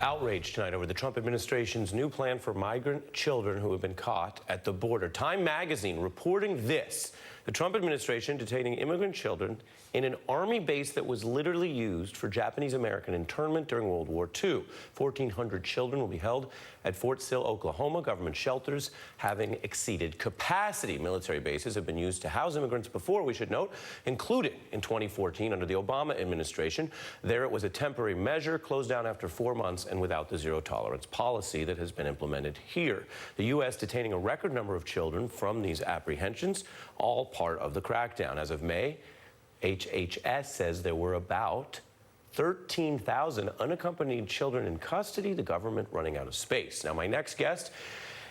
Outrage tonight over the Trump administration's new plan for migrant children who have been caught at the border. Time magazine reporting this: the Trump administration detaining immigrant children in an army base that was literally used for Japanese American internment during World War II. 1,400 children will be held at Fort Sill, Oklahoma. Government shelters having exceeded capacity. Military bases have been used to house immigrants before, we should note, including in 2014 under the Obama administration. There it was a temporary measure, closed down after 4 months and without the zero-tolerance policy that has been implemented here. The U.S. detaining a record number of children from these apprehensions, all part of the crackdown. As of May, HHS says there were about 13,000 unaccompanied children in custody, the government running out of space. Now, my next guest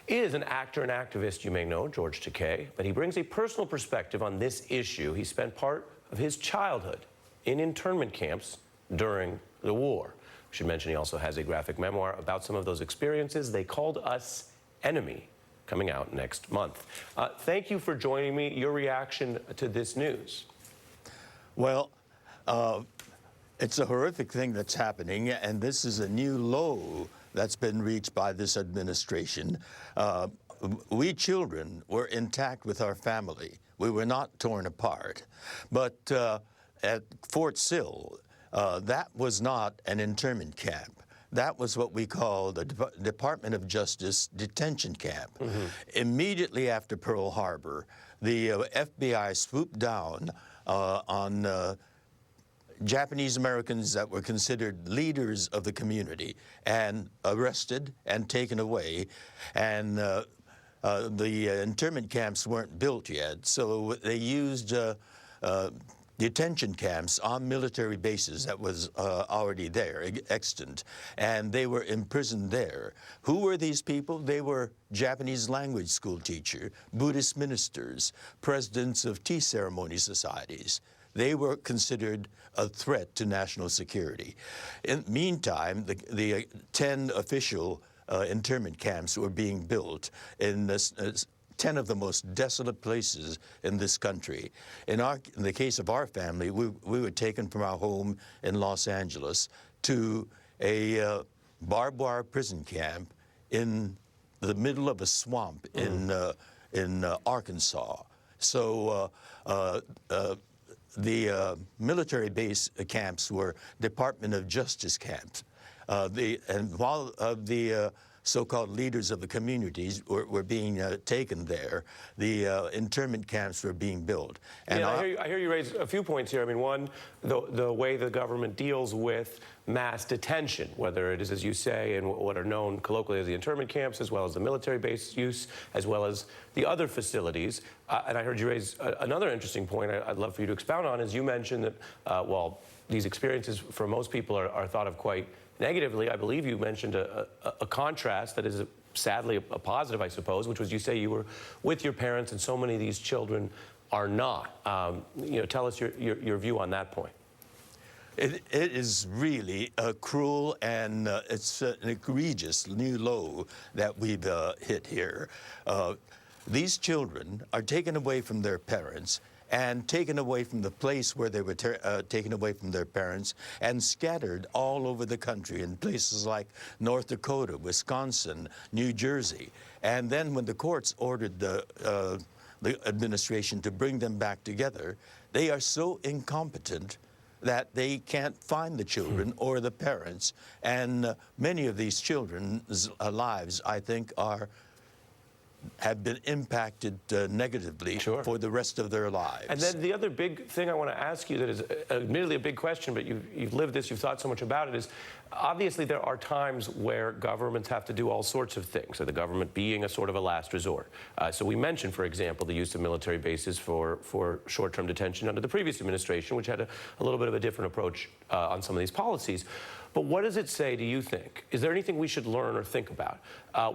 is an actor and activist you may know, George Takei, but he brings a personal perspective on this issue. He spent part of his childhood in internment camps during the war. I should mention he also has a graphic memoir about some of those experiences. They Called Us Enemy, coming out next month. Thank you for joining me. Your reaction to this news? Well, it's a horrific thing that's happening, and this is a new low that's been reached by this administration. We children were intact with our family. We were not torn apart. But at Fort Sill, that was not an internment camp. That was what we call the Department of Justice detention camp. Mm-hmm. Immediately after Pearl Harbor, the FBI swooped down on Japanese Americans that were considered leaders of the community and arrested and taken away. And the internment camps weren't built yet, so they used detention camps on military bases that was already there, extant, and they were imprisoned there. Who were these people? They were Japanese language school teachers, Buddhist ministers, presidents of tea ceremony societies. They were considered a threat to national security. In the meantime, the 10 official internment camps were being built in this 10 of the most desolate places in this country. In the case of our family, we were taken from our home in Los Angeles to a barbed wire prison camp in the middle of a swamp in Arkansas. So the military base camps were Department of Justice camps. And while the so-called leaders of the communities were being taken there, the internment camps were being built. And I hear you raise a few points here. I mean, one, the way the government deals with mass detention, whether it is, as you say, in what are known colloquially as the internment camps, as well as the military base use, as well as the other facilities. And I heard you raise another interesting point I'd love for you to expound on, is you mentioned that, while these experiences for most people are thought of quite negatively, I believe you mentioned a contrast that is sadly a positive, I suppose, which was you say you were with your parents and so many of these children are not. Tell us your view on that point. It is really cruel, and it's an egregious new low that we've hit here. These children are taken away from their parents and taken away from the place where they were taken away from their parents and scattered all over the country in places like North Dakota, Wisconsin, New Jersey. And then when the courts ordered the administration to bring them back together, they are so incompetent that they can't find the children or the parents. And many of these children's lives, I think, have been impacted negatively for the rest of their lives. And then the other big thing I want to ask you that is admittedly a big question, but you've lived this, you've thought so much about it, is obviously there are times where governments have to do all sorts of things, so the government being a sort of a last resort. So we mentioned, for example, the use of military bases for short-term detention under the previous administration, which had a little bit of a different approach on some of these policies. But what does it say, do you think? Is there anything we should learn or think about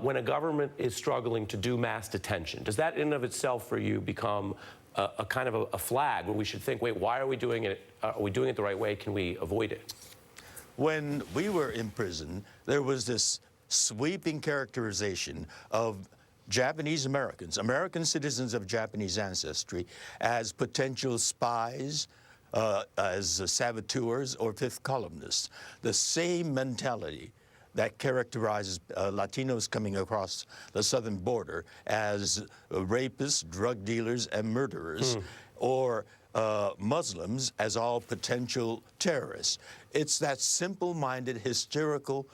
when a government is struggling to do mass detention? Does that in and of itself for you become a kind of a flag where we should think, wait, why are we doing it? Are we doing it the right way? Can we avoid it? When we were in prison, there was this sweeping characterization of Japanese Americans, American citizens of Japanese ancestry, as potential spies, as saboteurs or fifth columnists. The same mentality that characterizes Latinos coming across the southern border as rapists, drug dealers, and murderers, or Muslims as all potential terrorists. It's that simple-minded, hysterical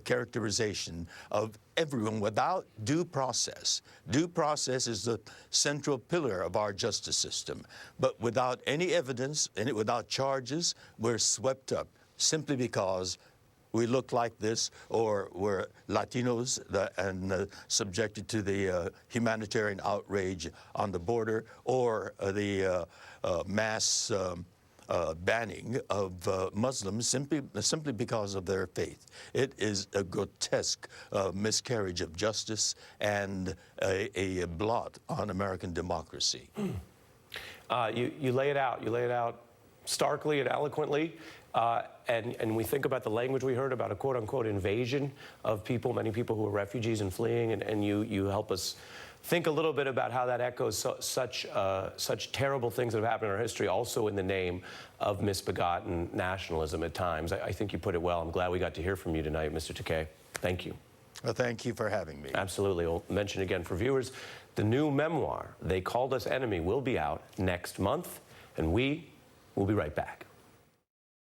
characterization of everyone without due process. Due process is the central pillar of our justice system. But without any evidence and without charges, we're swept up simply because we look like this, or we're Latinos and subjected to the humanitarian outrage on the border, or the mass banning of Muslims simply because of their faith. It is a grotesque miscarriage of justice and a blot on American democracy. You lay it out. You lay it out starkly and eloquently. And we think about the language we heard about a quote-unquote invasion of people, many people who are refugees and fleeing, and you help us think a little bit about how that echoes such terrible things that have happened in our history, also in the name of misbegotten nationalism at times. I think you put it well. I'm glad we got to hear from you tonight, Mr. Takei. Thank you. Well, thank you for having me. Absolutely. I'll mention again for viewers, the new memoir, They Called Us Enemy, will be out next month, and we will be right back.